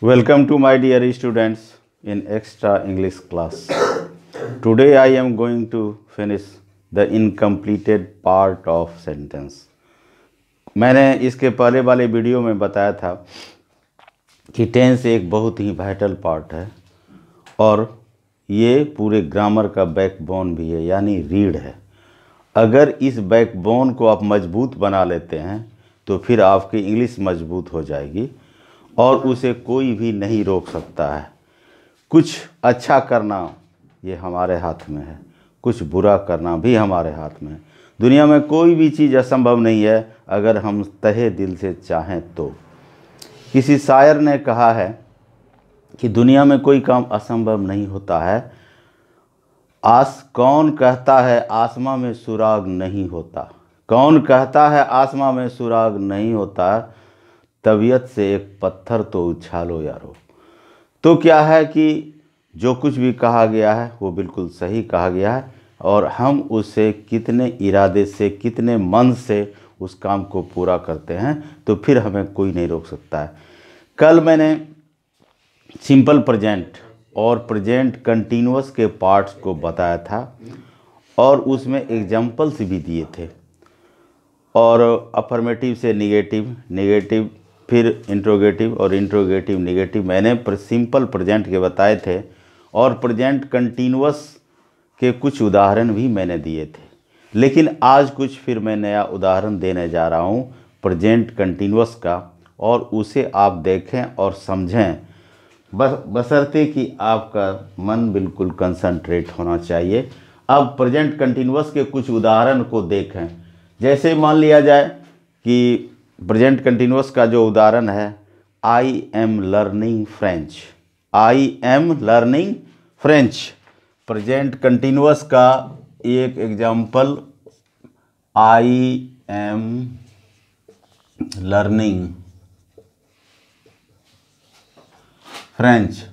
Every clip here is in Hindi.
Welcome to my dear students in extra English class. Today I am going to finish the incompleted part of sentence. मैंने इसके पहले वाले वीडियो में बताया था कि टेंस एक बहुत ही वाइटल पार्ट है और ये पूरे ग्रामर का बैकबोन भी है, यानी रीढ़ है। अगर इस बैकबोन को आप मजबूत बना लेते हैं तो फिर आपकी इंग्लिश मजबूत हो जाएगी और उसे कोई भी नहीं रोक सकता है। कुछ अच्छा करना ये हमारे हाथ में है, कुछ बुरा करना भी हमारे हाथ में है। दुनिया में कोई भी चीज़ असंभव नहीं है अगर हम तहे दिल से चाहें तो। किसी शायर ने कहा है कि दुनिया में कोई काम असंभव नहीं होता है। कौन कहता है आसमां में सुराग नहीं होता? कौन कहता है आसमां में सुराग नहीं होता? तबीयत से एक पत्थर तो उछालो यारो। तो क्या है कि जो कुछ भी कहा गया है वो बिल्कुल सही कहा गया है और हम उसे कितने इरादे से, कितने मन से उस काम को पूरा करते हैं तो फिर हमें कोई नहीं रोक सकता है। कल मैंने सिंपल प्रेजेंट और प्रेजेंट कंटिन्यूअस के पार्ट्स को बताया था और उसमें एग्जाम्पल्स भी दिए थे और अफर्मेटिव से निगेटिव, निगेटिव फिर इंट्रोगेटिव और इंट्रोगेटिव निगेटिव मैंने सिंपल प्रेजेंट के बताए थे और प्रेजेंट कंटिन्यूअस के कुछ उदाहरण भी मैंने दिए थे। लेकिन आज कुछ फिर मैं नया उदाहरण देने जा रहा हूँ प्रेजेंट कंटिन्यूअस का और उसे आप देखें और समझें, बशर्ते कि आपका मन बिल्कुल कंसंट्रेट होना चाहिए। अब प्रेजेंट कंटिन्यूअस के कुछ उदाहरण को देखें। जैसे मान लिया जाए कि प्रेजेंट कंटिन्यूअस का जो उदाहरण है, आई am learning French. I am learning French present continuous का एक example, I am learning French.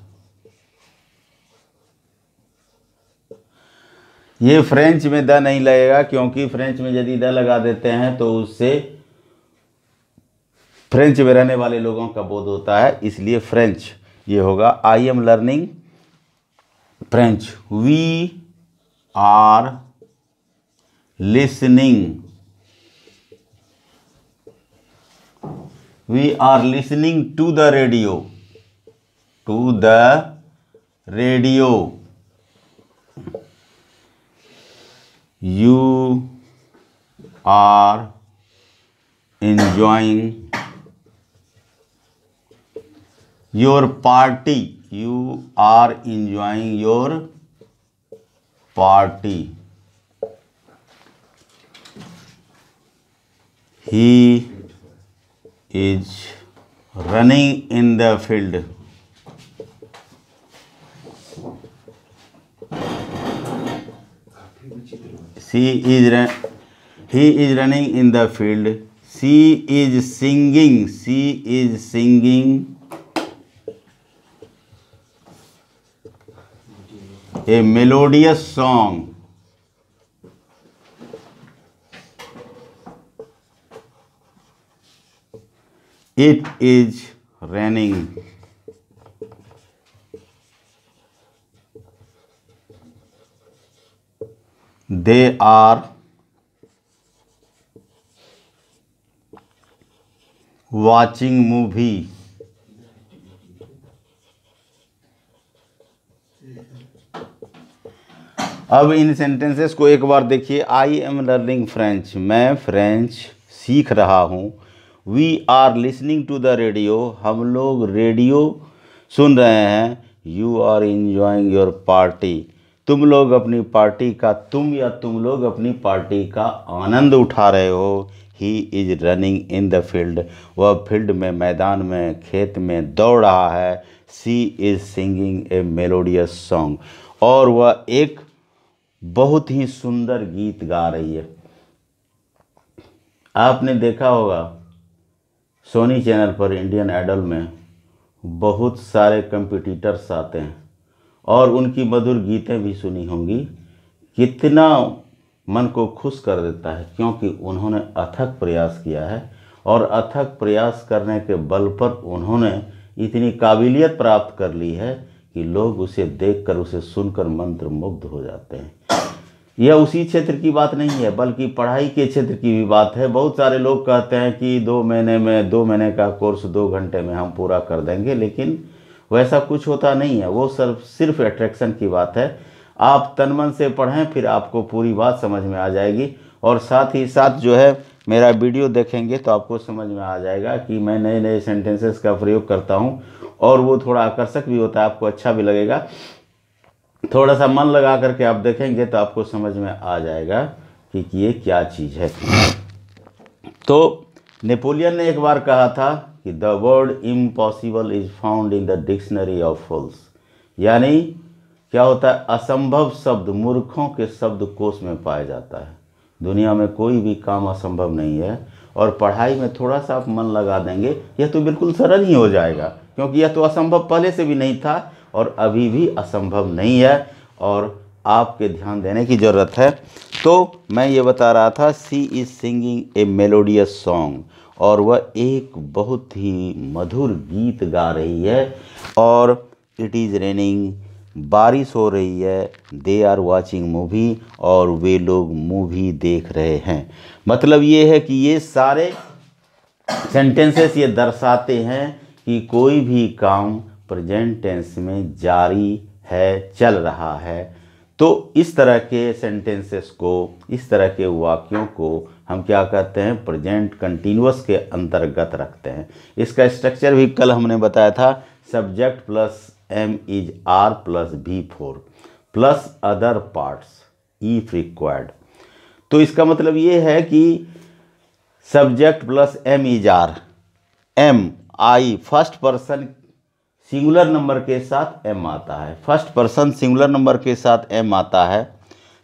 ये फ्रेंच में द नहीं लगेगा क्योंकि फ्रेंच में यदि द लगा देते हैं तो उससे फ्रेंच में रहने वाले लोगों का बोध होता है, इसलिए फ्रेंच ये होगा। I am learning French. We are listening, we are listening to the radio, to the radio. You are enjoying your party. You are enjoying your party. He is running in the field. He is running in the field. She is singing. She is singing a melodious song. It is raining. They are watching movie. अब इन सेंटेंसेस को एक बार देखिए। आई एम लर्निंग फ्रेंच, मैं फ्रेंच सीख रहा हूँ। We are listening to the radio, हम लोग रेडियो सुन रहे हैं। You are enjoying your party, तुम लोग अपनी पार्टी का, तुम या तुम लोग अपनी पार्टी का आनंद उठा रहे हो। He is running in the field, वह फील्ड में, मैदान में, खेत में दौड़ रहा है। She is singing a melodious song, और वह एक बहुत ही सुंदर गीत गा रही है। आपने देखा होगा सोनी चैनल पर इंडियन आइडल में बहुत सारे कंपटीटर्स आते हैं और उनकी मधुर गीतें भी सुनी होंगी। कितना मन को खुश कर देता है क्योंकि उन्होंने अथक प्रयास किया है और अथक प्रयास करने के बल पर उन्होंने इतनी काबिलियत प्राप्त कर ली है कि लोग उसे देखकर, उसे सुनकर मंत्रमुग्ध हो जाते हैं। यह उसी क्षेत्र की बात नहीं है, बल्कि पढ़ाई के क्षेत्र की भी बात है। बहुत सारे लोग कहते हैं कि 2 महीने का कोर्स 2 घंटे में हम पूरा कर देंगे, लेकिन वैसा कुछ होता नहीं है। वो सिर्फ अट्रैक्शन की बात है। आप तन मन से पढ़ें, फिर आपको पूरी बात समझ में आ जाएगी। और साथ ही साथ जो है मेरा वीडियो देखेंगे तो आपको समझ में आ जाएगा कि मैं नए नए सेंटेंसेस का प्रयोग करता हूँ, और वो थोड़ा आकर्षक भी होता है, आपको अच्छा भी लगेगा। थोड़ा सा मन लगा करके आप देखेंगे तो आपको समझ में आ जाएगा कि ये क्या चीज़ है। तो नेपोलियन ने एक बार कहा था कि the word impossible is found in the dictionary of fools, यानी क्या होता है, असंभव शब्द मूर्खों के शब्दकोश में पाया जाता है। दुनिया में कोई भी काम असंभव नहीं है, और पढ़ाई में थोड़ा सा आप मन लगा देंगे, यह तो बिल्कुल सरल ही हो जाएगा, क्योंकि यह तो असंभव पहले से भी नहीं था और अभी भी असंभव नहीं है, और आपके ध्यान देने की ज़रूरत है। तो मैं ये बता रहा था, she is singing a melodious song, और वह एक बहुत ही मधुर गीत गा रही है। और इट इज़ रेनिंग, बारिश हो रही है। दे आर वॉचिंग मूवी, और वे लोग मूवी देख रहे हैं। मतलब ये है कि ये सारे सेंटेंसेस ये दर्शाते हैं कि कोई भी काम प्रेजेंट टेंस में जारी है, चल रहा है। तो इस तरह के सेंटेंसेस को, इस तरह के वाक्यों को हम क्या कहते हैं, प्रेजेंट कंटिन्यूअस के अंतर्गत रखते हैं। इसका स्ट्रक्चर भी कल हमने बताया था, subject plus am is are plus V4 plus other parts if required. तो इसका मतलब ये है कि subject plus am is are, am I first person singular number के साथ एम आता है, फर्स्ट पर्सन सिंगुलर नंबर के साथ एम आता है,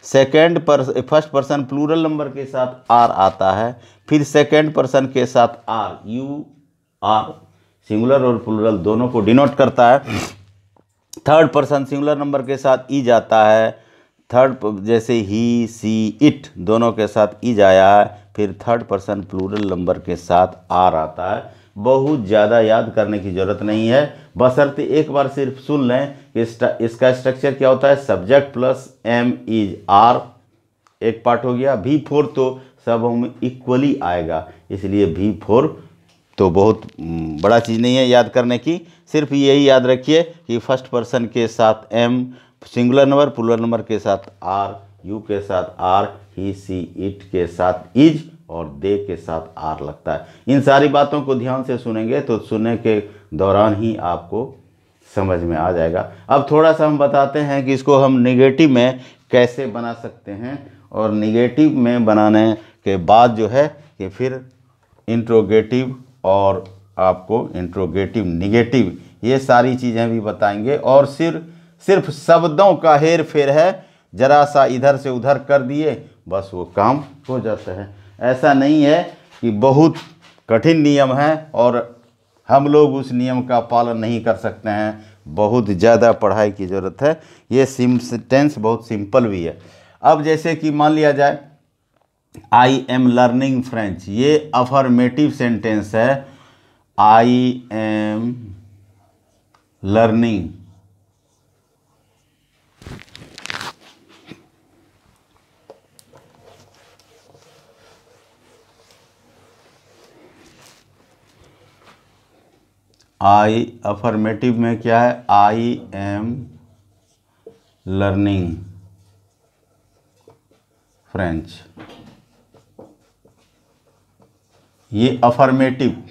फर्स्ट पर्सन प्लूरल नंबर के साथ आर आता है, फिर सेकेंड पर्सन के साथ आर, यू आर सिंगुलर और प्लूरल दोनों को डिनोट करता है। थर्ड पर्सन सिंगुलर नंबर के साथ ईज आता है, थर्ड जैसे ही, सी, इट दोनों के साथ ईज आया है, फिर थर्ड पर्सन प्लूरल नंबर के साथ आर आता है। बहुत ज़्यादा याद करने की ज़रूरत नहीं है, बशर्ते एक बार सिर्फ सुन लें कि इसका स्ट्रक्चर क्या होता है। Subject plus am is are एक पार्ट हो गया, V4 तो सब में इक्वली आएगा, इसलिए V4 तो बहुत बड़ा चीज़ नहीं है याद करने की। सिर्फ यही याद रखिए कि फर्स्ट पर्सन के साथ am singular number, plural number के साथ आर, यू के साथ आर, ही, सी, इट के साथ इज, और दे के साथ आर लगता है। इन सारी बातों को ध्यान से सुनेंगे तो सुनने के दौरान ही आपको समझ में आ जाएगा। अब थोड़ा सा हम बताते हैं कि इसको हम निगेटिव में कैसे बना सकते हैं, और निगेटिव में बनाने के बाद जो है कि फिर इंट्रोगेटिव और आपको इंट्रोगेटिव, निगेटिव, ये सारी चीज़ें भी बताएंगे। और सिर्फ शब्दों का हेर फेर है, जरा सा इधर से उधर कर दिए बस वो काम हो जाता है। ऐसा नहीं है कि बहुत कठिन नियम है और हम लोग उस नियम का पालन नहीं कर सकते हैं, बहुत ज़्यादा पढ़ाई की ज़रूरत है। ये सेंटेंस बहुत सिंपल भी है। अब जैसे कि मान लिया जाए आई एम लर्निंग फ्रेंच, ये अफर्मेटिव सेंटेंस है। आई एम लर्निंग आई, अफर्मेटिव में क्या है, आई एम लर्निंग फ्रेंच, ये अफर्मेटिव।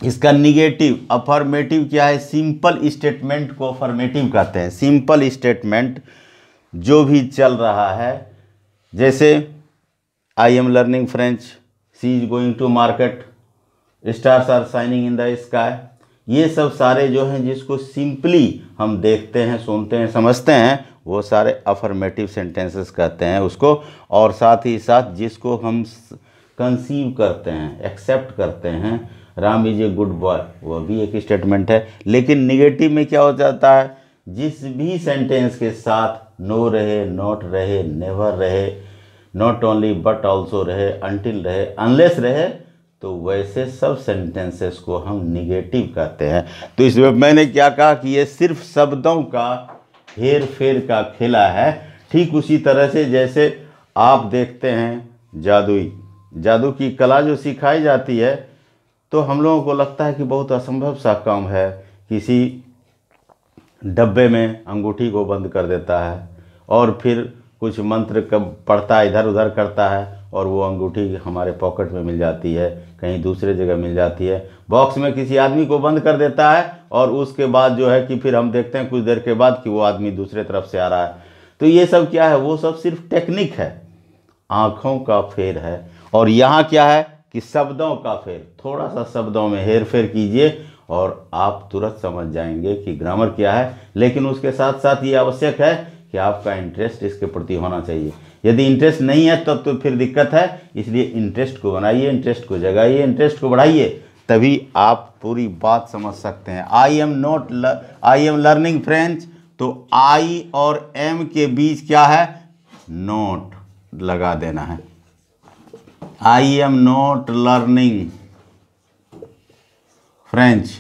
इसका निगेटिव, अफर्मेटिव क्या है, सिंपल स्टेटमेंट को अफर्मेटिव कहते हैं। सिंपल स्टेटमेंट जो भी चल रहा है, जैसे I am learning French, she is going to market, stars are shining in the sky, ये सब सारे जो हैं जिसको सिंपली हम देखते हैं, सुनते हैं, समझते हैं, वो सारे अफर्मेटिव सेंटेंसेस कहते हैं उसको। और साथ ही साथ जिसको हम कंसीव करते हैं, एक्सेप्ट करते हैं, Ram is a good boy, वह भी एक स्टेटमेंट है। लेकिन निगेटिव में क्या हो जाता है, जिस भी सेंटेंस के साथ नो रहे, नॉट रहे, नेवर रहे, नॉट ओनली बट ऑल्सो रहे, अनटिल रहे, अनलेस रहे, तो वैसे सब सेंटेंसेस को हम निगेटिव कहते हैं। तो इसमें मैंने क्या कहा कि ये सिर्फ शब्दों का हेर फेर का खेला है। ठीक उसी तरह से जैसे आप देखते हैं जादू की कला जो सिखाई जाती है, तो हम लोगों को लगता है कि बहुत असंभव सा काम है। किसी डब्बे में अंगूठी को बंद कर देता है और फिर कुछ मंत्र कब पढ़ता है, इधर उधर करता है, और वो अंगूठी हमारे पॉकेट में मिल जाती है, कहीं दूसरे जगह मिल जाती है। बॉक्स में किसी आदमी को बंद कर देता है और उसके बाद जो है कि फिर हम देखते हैं कुछ देर के बाद कि वो आदमी दूसरे तरफ से आ रहा है। तो ये सब क्या है? वो सब सिर्फ टेक्निक है, आँखों का फेर है। और यहाँ क्या है कि शब्दों का फेर। थोड़ा सा शब्दों में हेर फेर कीजिए और आप तुरंत समझ जाएंगे कि ग्रामर क्या है। लेकिन उसके साथ साथ ये आवश्यक है कि आपका इंटरेस्ट इसके प्रति होना चाहिए। यदि इंटरेस्ट नहीं है तब तो फिर दिक्कत है। इसलिए इंटरेस्ट को बनाइए, इंटरेस्ट को जगाइए, इंटरेस्ट को बढ़ाइए, तभी आप पूरी बात समझ सकते हैं। आई एम लर्निंग फ्रेंच, तो आई और एम के बीच क्या है? नोट लगा देना है। I am not learning French.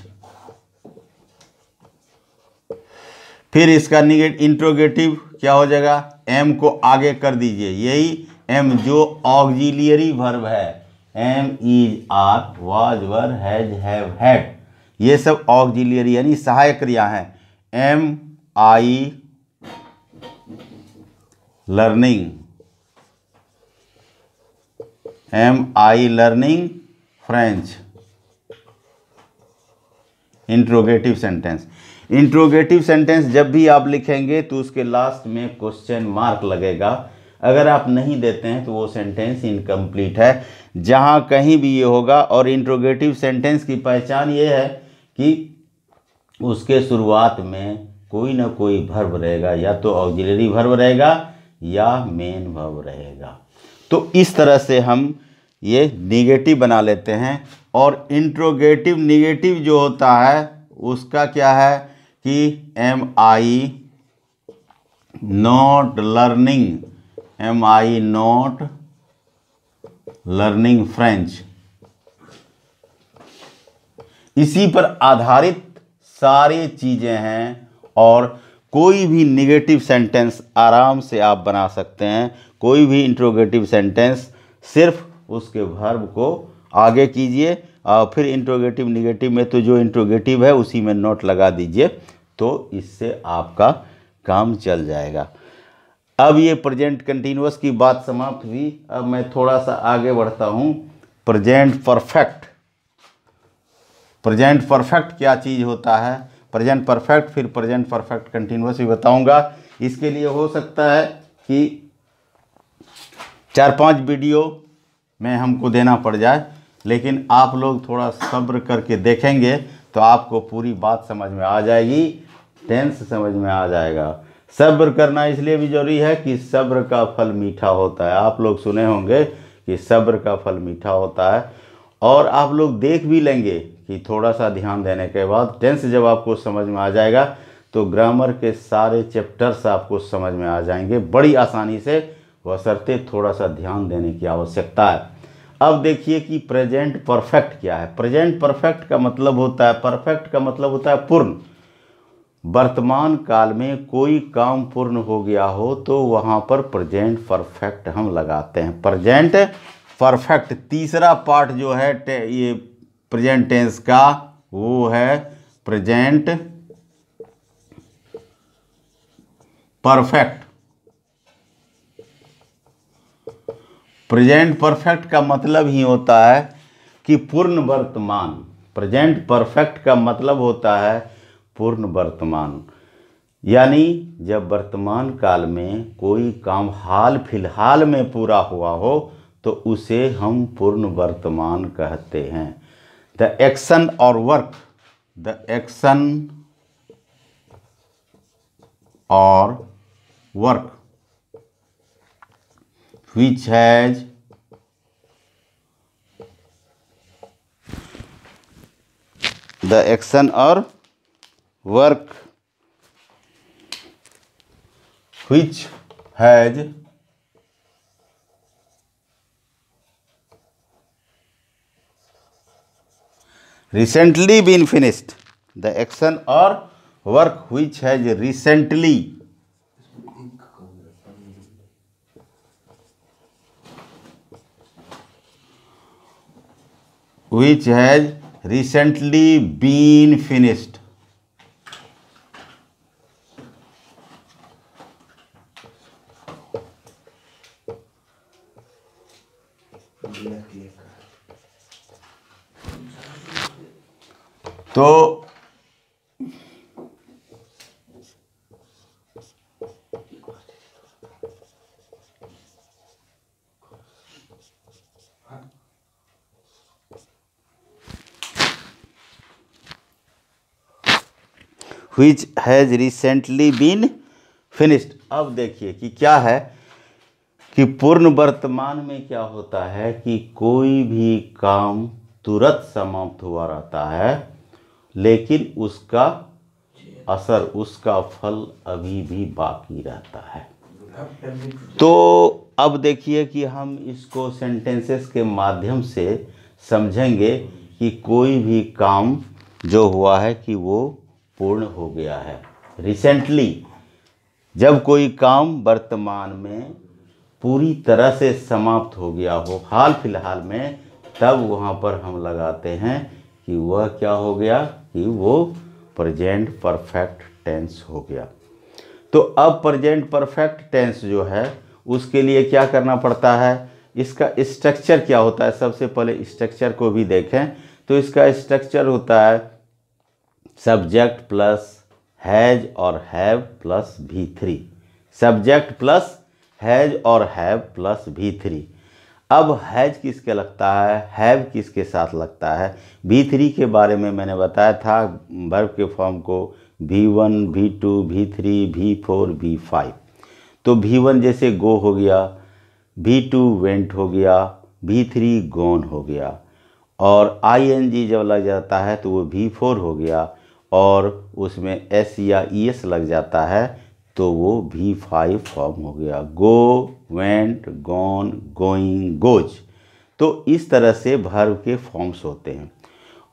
फिर इसका इंट्रोगेटिव क्या हो जाएगा? एम को आगे कर दीजिए, यही एम जो ऑक्सिलियरी वर्ब है। Am, is, are, was, were, has, have, had, ये सब ऑक्सिलियरी यानी सहायक क्रिया हैं। Am I learning, am I learning French. Interrogative sentence. Interrogative sentence जब भी आप लिखेंगे तो उसके लास्ट में क्वेश्चन मार्क लगेगा। अगर आप नहीं देते हैं तो वो सेंटेंस इनकम्प्लीट है। जहाँ कहीं भी ये होगा, और इंट्रोगेटिव सेंटेंस की पहचान ये है कि उसके शुरुआत में कोई ना कोई वर्ब रहेगा, या तो ऑक्सिलरी वर्ब रहेगा या मेन वर्ब रहेगा। तो इस तरह से हम ये निगेटिव बना लेते हैं। और इंट्रोगेटिव निगेटिव जो होता है उसका क्या है कि am I not learning, am I not learning French. इसी पर आधारित सारी चीज़ें हैं, और कोई भी निगेटिव सेंटेंस आराम से आप बना सकते हैं। कोई भी इंट्रोगेटिव सेंटेंस सिर्फ उसके वर्ब को आगे कीजिए, और फिर इंट्रोगेटिव निगेटिव में तो जो इंट्रोगेटिव है उसी में नोट लगा दीजिए, तो इससे आपका काम चल जाएगा। अब ये प्रेजेंट कंटिन्यूअस की बात समाप्त हुई। अब मैं थोड़ा सा आगे बढ़ता हूँ। Present perfect. प्रेजेंट परफेक्ट क्या चीज़ होता है? प्रेजेंट परफेक्ट, फिर प्रेजेंट परफेक्ट कंटिन्यूअस भी बताऊंगा। इसके लिए हो सकता है कि 4-5 वीडियो में हमको देना पड़ जाए, लेकिन आप लोग थोड़ा सब्र करके देखेंगे तो आपको पूरी बात समझ में आ जाएगी, टेंस समझ में आ जाएगा। सब्र करना इसलिए भी जरूरी है कि सब्र का फल मीठा होता है। आप लोग सुने होंगे कि सब्र का फल मीठा होता है, और आप लोग देख भी लेंगे कि थोड़ा सा ध्यान देने के बाद टेंस जब आपको समझ में आ जाएगा तो ग्रामर के सारे चैप्टर्स आपको समझ में आ जाएंगे बड़ी आसानी से, बशर्ते थोड़ा सा ध्यान देने की आवश्यकता है। अब देखिए कि प्रेजेंट परफेक्ट क्या है। प्रेजेंट परफेक्ट का मतलब होता है, परफेक्ट का मतलब होता है पूर्ण। वर्तमान काल में कोई काम पूर्ण हो गया हो तो वहाँ पर प्रेजेंट परफेक्ट हम लगाते हैं। प्रेजेंट परफेक्ट तीसरा पार्ट जो है ये प्रेजेंट टेंस का, वो है प्रेजेंट परफेक्ट। प्रेजेंट परफेक्ट का मतलब ही होता है कि पूर्ण वर्तमान। प्रेजेंट परफेक्ट का मतलब होता है पूर्ण वर्तमान, यानी जब वर्तमान काल में कोई काम हाल फिलहाल में पूरा हुआ हो तो उसे हम पूर्ण वर्तमान कहते हैं। द एक्शन और वर्क, द एक्शन और work which has the action or work which has recently been finished, the action or work which has recently been finished. तो which has recently been finished। अब देखिए कि क्या है कि पूर्ण वर्तमान में क्या होता है कि कोई भी काम तुरंत समाप्त हुआ रहता है, लेकिन उसका असर, उसका फल अभी भी बाकी रहता है। तो अब देखिए कि हम इसको सेंटेंसेस के माध्यम से समझेंगे कि कोई भी काम जो हुआ है कि वो पूर्ण हो गया है। रिसेंटली जब कोई काम वर्तमान में पूरी तरह से समाप्त हो गया हो, हाल फिलहाल में, तब वहाँ पर हम लगाते हैं कि वह क्या हो गया कि वो प्रेजेंट परफेक्ट टेंस हो गया। तो अब प्रेजेंट परफेक्ट टेंस जो है उसके लिए क्या करना पड़ता है, इसका स्ट्रक्चर क्या होता है। सबसे पहले स्ट्रक्चर को भी देखें तो इसका स्ट्रक्चर होता है सब्जेक्ट प्लस हैज और have plus V3, subject plus has और हैव प्लस V3। अब हैज किसके लगता है, हैव किसके साथ लगता है। V3 के बारे में मैंने बताया था, वर्ब के फॉर्म को V1, V2, V3, V4, V5। तो V1 जैसे गो हो गया, V2 वेंट हो गया, V3 गोन हो गया, और ING जब लग जाता है तो वो V4 हो गया, और उसमें S या ES लग जाता है तो वो V5 फॉर्म हो गया। गो, वेंट, गॉन, गोइंग, गोज। तो इस तरह से वर्ब के फॉर्म्स होते हैं।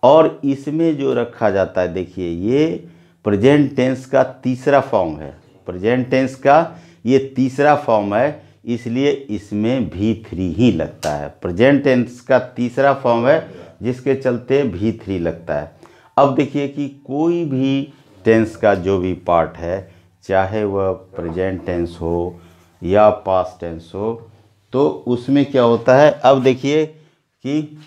और इसमें जो रखा जाता है, देखिए ये प्रेजेंट टेंस का तीसरा फॉर्म है, प्रेजेंट टेंस का ये तीसरा फॉर्म है, इसलिए इसमें V3 ही लगता है। प्रेजेंट टेंस का तीसरा फॉर्म है जिसके चलते V3 लगता है। अब देखिए कि कोई भी टेंस का जो भी पार्ट है, चाहे वह प्रेजेंट टेंस हो या पास्ट टेंस हो, तो उसमें क्या होता है। अब देखिए कि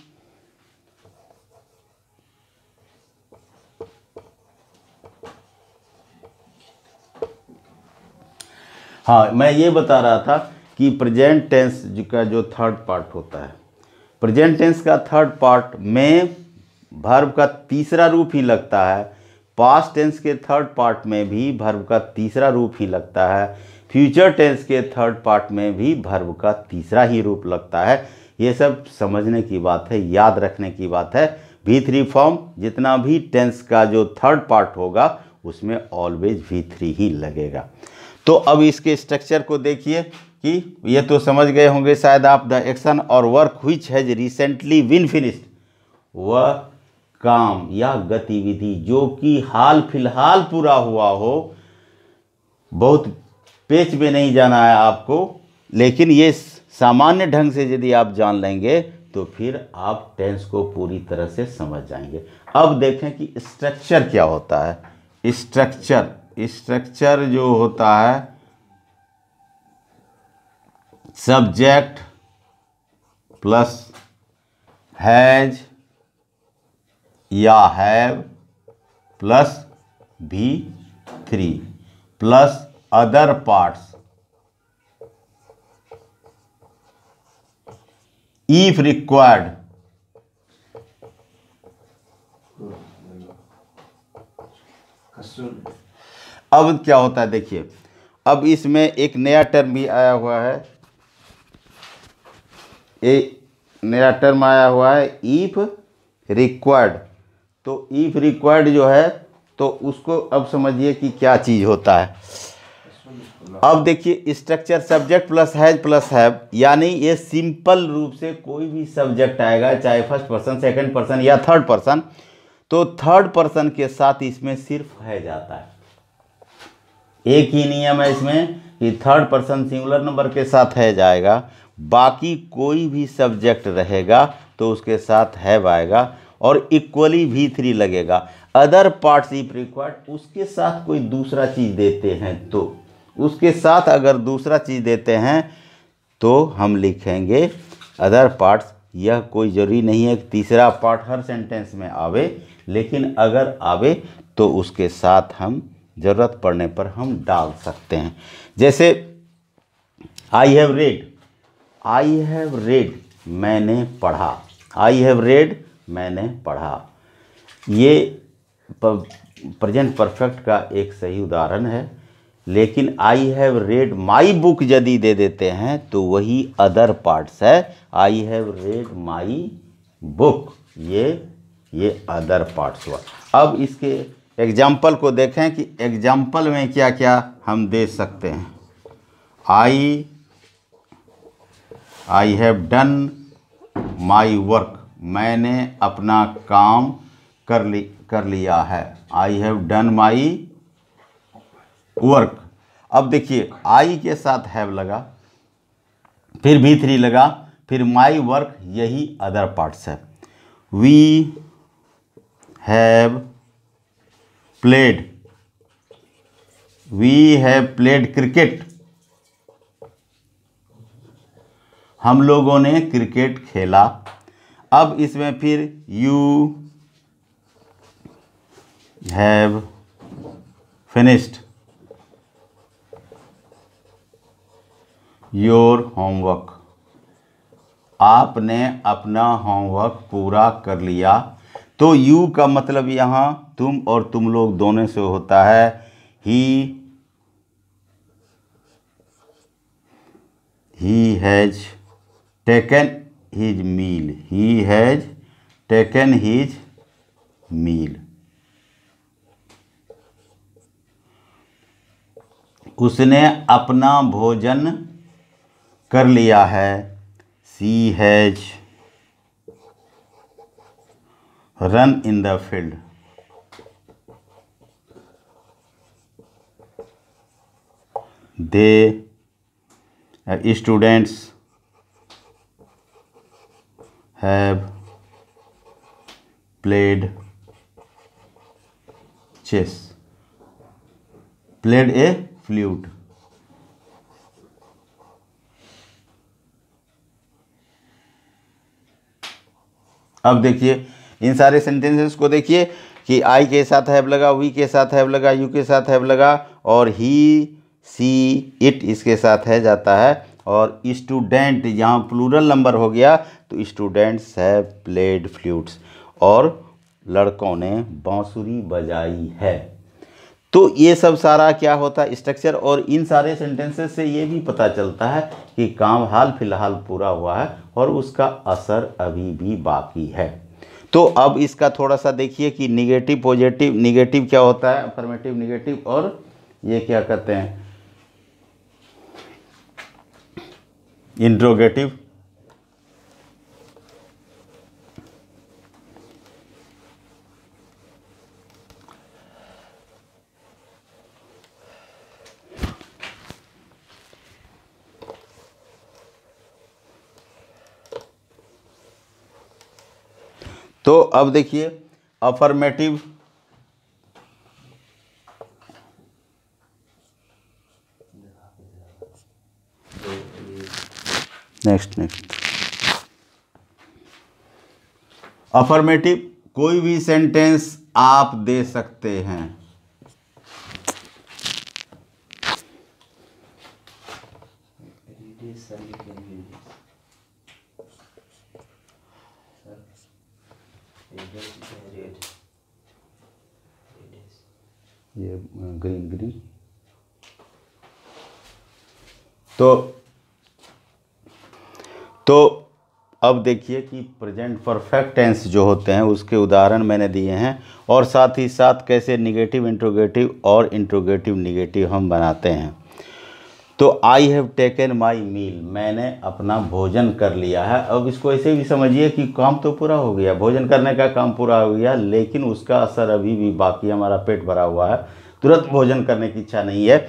हाँ, मैं ये बता रहा था कि प्रेजेंट टेंस का जो थर्ड पार्ट होता है, प्रेजेंट टेंस का थर्ड पार्ट में वर्ब का तीसरा रूप ही लगता है। पास्ट टेंस के थर्ड पार्ट में भी वर्ब का तीसरा रूप ही लगता है। फ्यूचर टेंस के थर्ड पार्ट में भी वर्ब का तीसरा ही रूप लगता है। ये सब समझने की बात है, याद रखने की बात है। V3 फॉर्म जितना भी टेंस का जो थर्ड पार्ट होगा उसमें ऑलवेज V3 ही लगेगा। तो अब इसके स्ट्रक्चर को देखिए कि ये तो समझ गए होंगे शायद आप, द एक्शन और work which has recently been finished, वह काम या गतिविधि जो कि हाल फिलहाल पूरा हुआ हो। बहुत पेच में नहीं जाना है आपको, लेकिन ये सामान्य ढंग से यदि आप जान लेंगे तो फिर आप टेंस को पूरी तरह से समझ जाएंगे। अब देखें कि स्ट्रक्चर क्या होता है। स्ट्रक्चर जो होता है सब्जेक्ट प्लस हैज या have plus V3 plus other parts if required. अब क्या होता है देखिए, अब इसमें एक नया टर्म भी आया हुआ है, एक नया टर्म आया हुआ है इफ रिक्वायर्ड। तो इफ रिक्वायर्ड जो है तो उसको अब समझिए कि क्या चीज़ होता है। अब देखिए structure subject plus has plus have, यानी ये सिंपल रूप से कोई भी सब्जेक्ट आएगा, चाहे फर्स्ट पर्सन, सेकंड पर्सन या थर्ड पर्सन, तो थर्ड पर्सन के साथ इसमें सिर्फ है जाता है। एक ही नियम है इसमें कि थर्ड पर्सन सिंगुलर नंबर के साथ है जाएगा, बाकी कोई भी सब्जेक्ट रहेगा तो उसके साथ हैव आएगा और इक्वली V3 लगेगा। अदर पार्ट्स इफ रिक्वायर्ड, उसके साथ कोई दूसरा चीज़ देते हैं तो उसके साथ अगर दूसरा चीज़ देते हैं तो हम लिखेंगे अदर पार्ट्स। यह कोई ज़रूरी नहीं है कि तीसरा पार्ट हर सेंटेंस में आवे, लेकिन अगर आवे तो उसके साथ हम ज़रूरत पड़ने पर हम डाल सकते हैं। जैसे आई हैव रेड मैंने पढ़ा, आई हैव रेड मैंने पढ़ा। ये प्रेजेंट परफेक्ट का एक सही उदाहरण है। लेकिन I have read my book यदि दे देते हैं तो वही अदर पार्ट्स है। I have read my book, ये अदर पार्ट्स हुआ। अब इसके एग्जाम्पल को देखें कि एग्जाम्पल में क्या क्या हम दे सकते हैं। I have done my work, मैंने अपना काम कर लिया है। I have done my work. अब देखिए आई के साथ हैव लगा, फिर V3 लगा, फिर माई वर्क, यही अदर पार्ट्स है। वी हैव प्लेड क्रिकेट, हम लोगों ने क्रिकेट खेला। अब इसमें फिर you have finished your homework, आपने अपना होमवर्क पूरा कर लिया। तो यू का मतलब यहाँ तुम और तुम लोग दोनों से होता है। He has taken his meal, he has taken his meal, उसने अपना भोजन कर लिया है। She has run in the field, they students have played chess, played a flute. अब देखिए इन सारे सेंटेंसेस को देखिए कि आई के साथ हैव लगा, वी के साथ हैव लगा, यू के साथ हैव लगा और ही, सी, इट इसके साथ है जाता है। और स्टूडेंट यहाँ प्लूरल नंबर हो गया तो स्टूडेंट्स हैव प्लेड फ्लूट्स, और लड़कों ने बांसुरी बजाई है। तो ये सब सारा क्या होता है स्ट्रक्चर। और इन सारे सेंटेंसेस से ये भी पता चलता है कि काम हाल फिलहाल पूरा हुआ है और उसका असर अभी भी बाकी है। तो अब इसका थोड़ा सा देखिए कि निगेटिव पॉजिटिव, निगेटिव क्या होता है, अफर्मेटिव निगेटिव, और ये क्या कहते हैं इंट्रोगेटिव। तो अब देखिए अफर्मेटिव, नेक्स्ट अफर्मेटिव कोई भी सेंटेंस आप दे सकते हैं। ये ग्रीन तो अब देखिए कि प्रेजेंट परफेक्ट टेंस जो होते हैं उसके उदाहरण मैंने दिए हैं, और साथ ही साथ कैसे निगेटिव इंट्रोगेटिव और इंट्रोगेटिव निगेटिव हम बनाते हैं। तो आई हैव टेकन माई मील, मैंने अपना भोजन कर लिया है। अब इसको ऐसे भी समझिए कि काम तो पूरा हो गया, भोजन करने का काम पूरा हो गया, लेकिन उसका असर अभी भी बाकी, हमारा पेट भरा हुआ है, तुरंत भोजन करने की इच्छा नहीं है।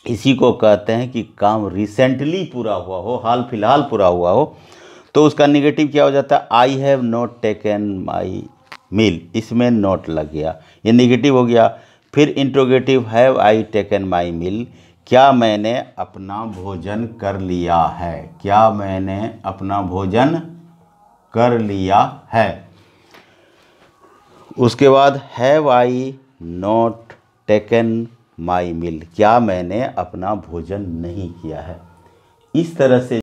इसी को कहते हैं कि काम रिसेंटली पूरा हुआ हो, हाल फिलहाल पूरा हुआ हो। तो उसका निगेटिव क्या हो जाता है, I have not taken my meal, इसमें नॉट लग गया, ये निगेटिव हो गया। फिर interrogative, have I taken my meal, क्या मैंने अपना भोजन कर लिया है, क्या मैंने अपना भोजन कर लिया है। उसके बाद have I not taken my meal, क्या मैंने अपना भोजन नहीं किया है। इस तरह से